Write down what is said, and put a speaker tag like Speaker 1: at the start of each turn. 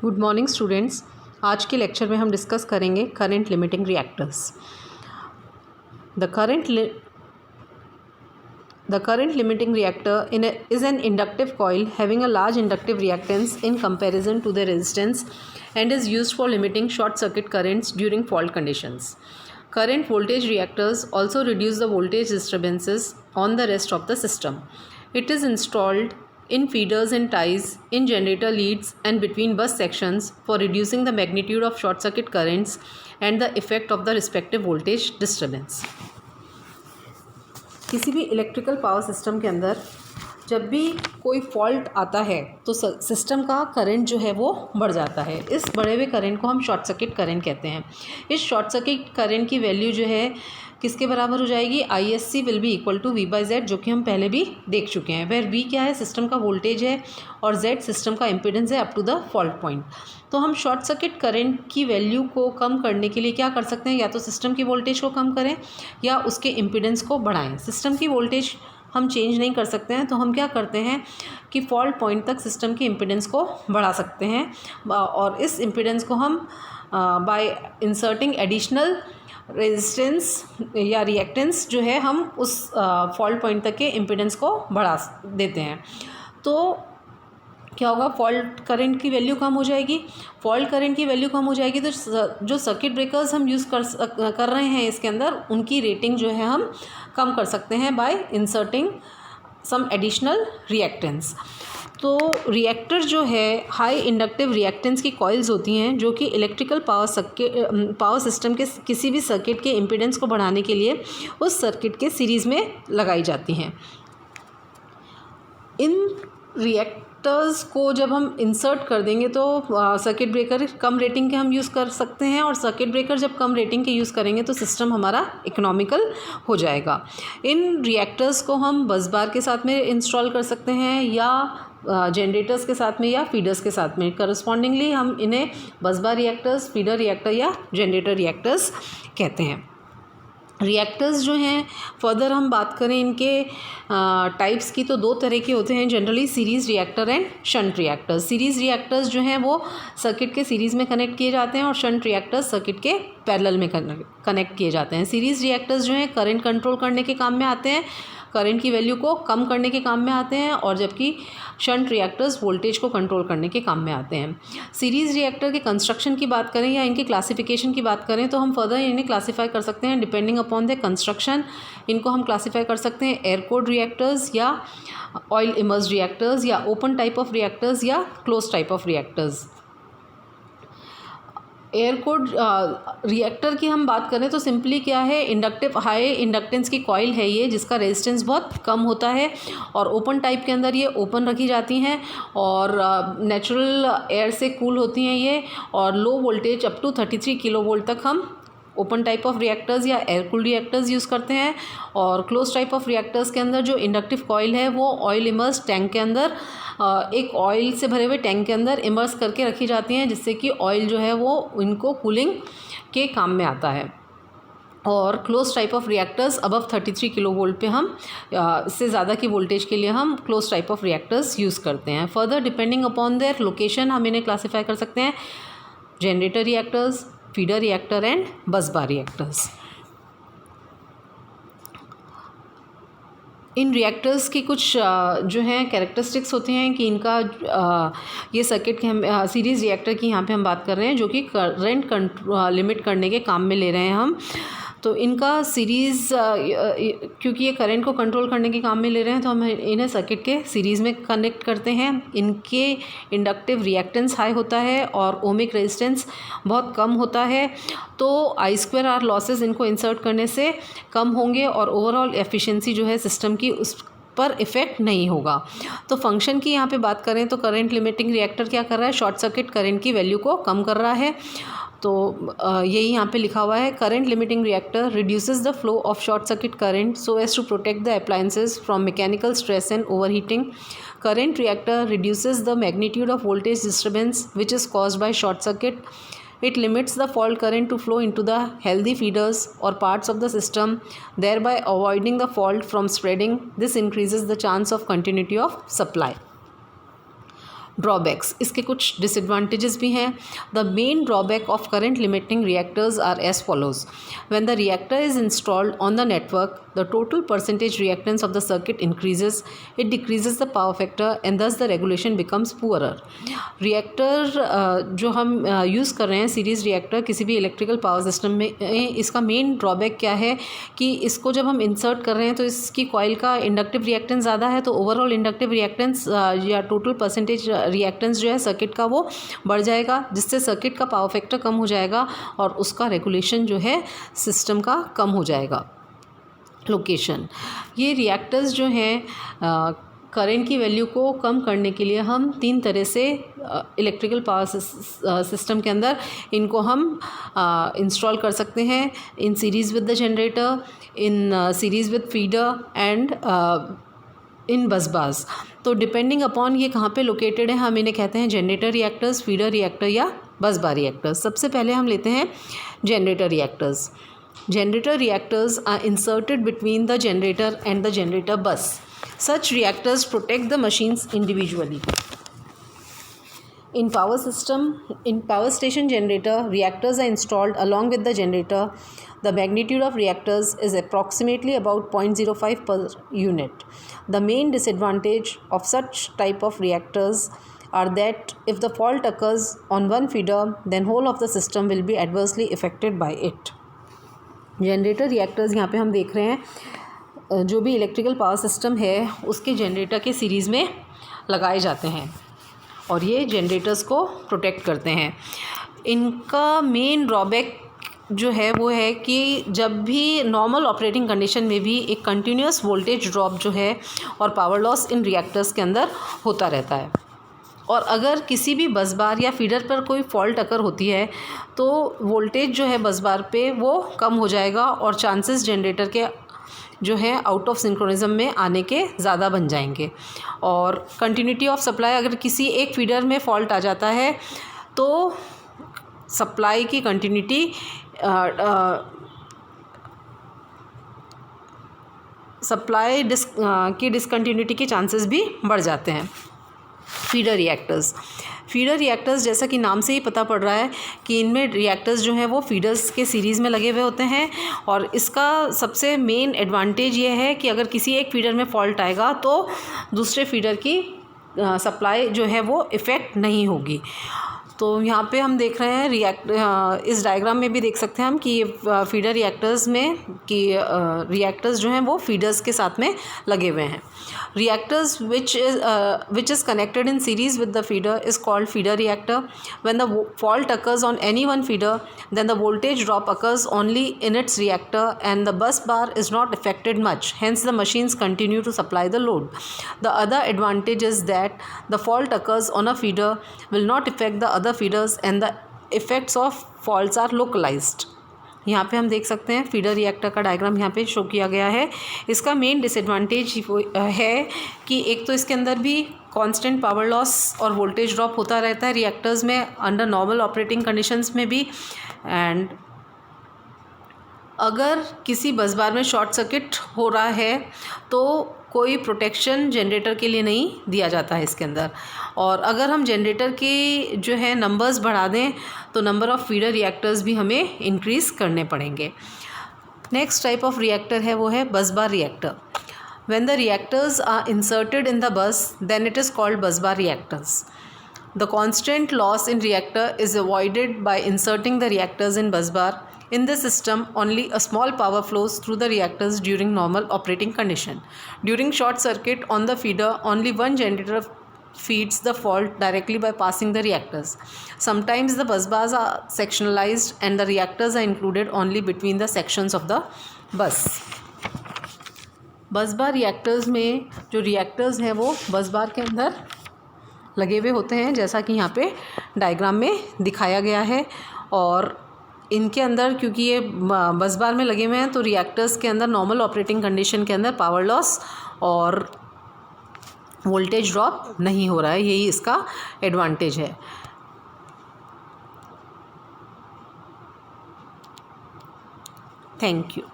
Speaker 1: Good morning students. आज के lecture में हम डिस्कस करेंगे current limiting reactors. The current limiting reactor is an inductive coil having a large inductive reactance in comparison to the resistance and is used for limiting short circuit currents during fault conditions. Current voltage reactors also reduce the voltage disturbances on the rest of the system. It is installed in feeders and ties, in generator leads and between bus sections for reducing the magnitude of short circuit currents and the effect of the respective voltage disturbance. किसी भी electrical power system के अंदर जब भी कोई fault आता है तो सिस्टम का करंट जो है वो बढ़ जाता है। इस बढ़े हुए करंट को हम शॉर्ट सर्किट करंट कहते हैं। इस शॉर्ट सर्किट करंट की वैल्यू जो है किसके बराबर हो जाएगी? ISC will be equal to V/Z, जो कि हम पहले भी देख चुके हैं। वेयर V क्या है? सिस्टम का वोल्टेज है और Z सिस्टम का इम्पीडेंस है up to the fault point. तो हम शॉर्ट सर्किट करंट की वैल्यू को कम करने के लिए क्या कर सकते हैं? या तो सिस्टम की वोल्टेज को कम करें या उसके इम्पीडेंस को बढ़ाएं। सिस्टम की वोल्टेज हम चेंज नहीं कर सकते हैं, तो हम क्या करते हैं कि फॉल्ट पॉइंट तक सिस्टम की इम्पीडेंस को बढ़ा सकते हैं और इस इम्पीडेंस को हम बाय इंसर्टिंग एडिशनल रेजिस्टेंस या रिएक्टेंस जो है हम उस फॉल्ट पॉइंट तक के इम्पीडेंस को बढ़ा देते हैं। तो क्या होगा? फॉल्ट करंट की वैल्यू कम हो जाएगी। फॉल्ट करंट की वैल्यू कम हो जाएगी तो जो सर्किट ब्रेकर्स हम यूज़ कर रहे हैं इसके अंदर, उनकी रेटिंग जो है हम कम कर सकते हैं by inserting some additional reactance. तो रिएक्टर जो है हाई इंडक्टिव रिएक्टेंस की कॉइल्स होती हैं जो कि इलेक्ट्रिकल पावर सिस्टम के किसी भी सर्किट के इम्पीडेंस को बढ़ाने के लिए उस सर्किट के सीरीज़ में लगाई जाती हैं। इन रिएक्टर्स को जब हम इंसर्ट कर देंगे तो सर्किट ब्रेकर कम रेटिंग के हम यूज़ कर सकते हैं और सर्किट ब्रेकर जब कम रेटिंग के यूज़ करेंगे तो सिस्टम हमारा इकोनॉमिकल हो जाएगा। इन रिएक्टर्स को हम बस बार के साथ में इंस्टॉल कर सकते हैं या जनरेटर्स के साथ में या फीडर्स के साथ में। करस्पॉन्डिंगली हम इन्हें बस बार रिएक्टर्स, फीडर रिएक्टर या जनरेटर रिएक्टर्स कहते हैं। रिएक्टर्स जो हैं फर्दर हम बात करें इनके टाइप्स की तो दो तरह के होते हैं generally, series reactor and shunt reactors. Series reactors जो हैं वो सर्किट के सीरीज़ में कनेक्ट किए जाते हैं और शंट रिएक्टर्स सर्किट के पैरेलल में कनेक्ट किए जाते हैं। सीरीज़ रिएक्टर्स जो हैं करंट कंट्रोल करने के काम में आते हैं, करंट की वैल्यू को कम करने के काम में आते हैं, और जबकि शंट रिएक्टर्स वोल्टेज को कंट्रोल करने के काम में आते हैं। सीरीज़ रिएक्टर के कंस्ट्रक्शन की बात करें या इनकी क्लासिफिकेशन की बात करें तो हम फर्दर इन्हें क्लासीफाई कर सकते हैं डिपेंडिंग अपॉन द कंस्ट्रक्शन। इनको हम क्लासीफाई कर सकते हैं एयर कोल्ड रिएक्टर्स या ऑयल इमर्स्ड रिएक्टर्स या ओपन टाइप ऑफ रिएक्टर्स या close type of reactors. Air cold reactor की हम बात करें तो सिंपली क्या है, इंडक्टिव हाई इंडक्टेंस की कॉइल है ये जिसका रेजिस्टेंस बहुत कम होता है और ओपन टाइप के अंदर ये ओपन रखी जाती हैं और नेचुरल एयर से कूल होती हैं ये, और low voltage up to 33 kilo volt तक हम ओपन टाइप ऑफ रिएक्टर्स या एयर कूल्ड रिएक्टर्स यूज़ करते हैं। और क्लोज टाइप ऑफ रिएक्टर्स के अंदर जो इंडक्टिव कॉइल है वो ऑयल इमर्स टैंक के अंदर एक ऑयल से भरे हुए टैंक के अंदर इमर्स करके रखी जाती हैं जिससे कि ऑयल जो है वो इनको कूलिंग के काम में आता है। और close type of reactors above 33 kilo volt पे हम इससे ज़्यादा की वोल्टेज के लिए हम close type of reactors use करते हैं। Further depending upon their location हम इन्हें क्लासीफाई कर सकते हैं generator reactors, feeder reactor and बस बार रिएक्टर्स। इन रिएक्टर्स की कुछ जो हैं कैरेक्टरिस्टिक्स होते हैं कि इनका ये सर्किट के हम सीरीज़ रिएक्टर की यहाँ पे हम बात कर रहे हैं जो कि करंट लिमिट करने के काम में ले रहे हैं हम। तो इनका सीरीज़ क्योंकि ये करंट को कंट्रोल करने के काम में ले रहे हैं तो हम इन्हें सर्किट के सीरीज़ में कनेक्ट करते हैं। इनके इंडक्टिव रिएक्टेंस हाई होता है और ओमिक रेजिस्टेंस बहुत कम होता है, तो I2R लॉसेस इनको इंसर्ट करने से कम होंगे और ओवरऑल एफिशिएंसी जो है सिस्टम की उस पर इफ़ेक्ट नहीं होगा। तो फंक्शन की यहाँ पे बात करें तो करंट लिमिटिंग रिएक्टर क्या कर रहा है? शॉर्ट सर्किट करंट की वैल्यू को कम कर रहा है। तो यही यहाँ पे लिखा हुआ है, current limiting reactor reduces the flow of short circuit current so as to protect the appliances from mechanical stress and overheating. Current reactor reduces the magnitude of voltage disturbance which is caused by short circuit. It limits the fault current to flow into the healthy feeders or parts of the system, thereby avoiding the fault from spreading. This increases the chance of continuity of supply. Drawbacks, इसके कुछ disadvantages भी हैं. The main drawback of current limiting reactors are as follows. When the reactor is installed on the network, the total percentage reactance of the circuit increases, it decreases the power factor and thus the regulation becomes poorer. Reactor जो हम use कर रहे हैं series reactor किसी भी electrical power system में, इसका main drawback क्या है कि इसको जब हम इंसर्ट कर रहे हैं तो इसकी कॉइल का इंडक्टिव रिएक्टेंस ज़्यादा है, तो ओवरऑल इंडक्टिव रिएक्टेंस या टोटल परसेंटेज रिएक्टेंस जो है सर्किट का वो बढ़ जाएगा, जिससे सर्किट का पावर फैक्टर कम हो जाएगा और उसका रेगुलेशन जो है सिस्टम का कम हो जाएगा. लोकेशन, ये रिएक्टर्स जो हैं करंट की वैल्यू को कम करने के लिए हम 3 तरह से इलेक्ट्रिकल पावर सिस्टम के अंदर इनको हम इंस्टॉल कर सकते हैं. In series with the generator, in series with feeder and in bus bars. तो डिपेंडिंग अपॉन ये कहाँ पे लोकेटेड है हम इन्हें कहते हैं जनरेटर रिएक्टर्स, फीडर रिएक्टर या बस बार रिएक्टर्स. सबसे पहले हम लेते हैं generator reactors. Generator reactors are inserted between the generator and the generator bus. Such reactors protect the machines individually. In power station generator, reactors are installed along with the generator. The magnitude of reactors is approximately about 0.05 per unit. The main disadvantage of such type of reactors are that if the fault occurs on one feeder, then whole of the system will be adversely affected by it. Generator reactors यहाँ पे हम देख रहे हैं जो भी electrical power system है उसके जनरेटर के सीरीज़ में लगाए जाते हैं और ये जनरेटर्स को प्रोटेक्ट करते हैं. इनका मेन ड्रॉबैक जो है वो है कि जब भी नॉर्मल ऑपरेटिंग कंडीशन में भी एक कंटिन्यूस वोल्टेज ड्रॉप जो है और पावर लॉस इन रिएक्टर्स के अंदर होता रहता है. और अगर किसी भी बस बार या फीडर पर कोई फॉल्ट अकर होती है तो वोल्टेज जो है बस बार पे वो कम हो जाएगा और चांसेस जनरेटर के जो है आउट ऑफ सिंक्रोनिज्म में आने के ज़्यादा बन जाएंगे. और कंटिन्यूटी ऑफ सप्लाई, अगर किसी एक फीडर में फॉल्ट आ जाता है तो सप्लाई की कंटिन्यूटी सप्लाई की डिसकंटिन्यूटी के चांसेस भी बढ़ जाते हैं. फीडर रिएक्टर्स जैसा कि नाम से ही पता पड़ रहा है कि इनमें रिएक्टर्स जो हैं वो फीडर्स के सीरीज़ में लगे हुए होते हैं और इसका सबसे मेन एडवांटेज ये है कि अगर किसी एक फीडर में फॉल्ट आएगा तो दूसरे फीडर की सप्लाई जो है वो इफ़ेक्ट नहीं होगी. तो यहाँ पे हम देख रहे हैं इस डायग्राम में भी देख सकते हैं हम कि ये फीडर रिएक्टर्स में कि रिएक्टर्स जो हैं वो फीडर्स के साथ में लगे हुए हैं. reactors which is connected in series with the feeder is called feeder reactor. When the fault occurs on any one feeder, then the voltage drop occurs only in its reactor and the bus bar is not affected much. Hence the machines continue to supply the load. The other advantage is that the fault occurs on a feeder will not affect the other feeders and the effects of faults are localized. यहाँ पे हम देख सकते हैं feeder reactor का diagram यहाँ पे show किया गया है. इसका मेन डिसएडवांटेज है कि एक तो इसके अंदर भी कांस्टेंट पावर लॉस और वोल्टेज ड्रॉप होता रहता है रिएक्टर्स में अंडर नॉर्मल ऑपरेटिंग कंडीशंस में भी. एंड अगर किसी बस बार में शॉर्ट सर्किट हो रहा है तो कोई प्रोटेक्शन जनरेटर के लिए नहीं दिया जाता है इसके अंदर. और अगर हम जनरेटर के जो है नंबर्स बढ़ा दें तो नंबर ऑफ़ फीडर रिएक्टर्स भी हमें इंक्रीज़ करने पड़ेंगे. नेक्स्ट टाइप ऑफ रिएक्टर है वो है bus bar reactor. When the reactors are inserted in the bus then it is called bus bar reactors. The constant loss in reactor is avoided by inserting the reactors in bus bar. In this system, only a small power flows through the reactors during normal operating condition. During short circuit on the feeder, only one generator feeds the fault directly by passing the reactors. Sometimes the bus bars are sectionalized and the reactors are included only between the sections of the bus. बस bar reactors में जो reactors हैं वो बस बार के अंदर लगे हुए होते हैं जैसा कि यहाँ पे डायग्राम में दिखाया गया है. और इनके अंदर क्योंकि ये बस बार में लगे हुए हैं तो रिएक्टर्स के अंदर नॉर्मल ऑपरेटिंग कंडीशन के अंदर पावर लॉस और वोल्टेज ड्रॉप नहीं हो रहा है. यही इसका एडवांटेज है. Thank you.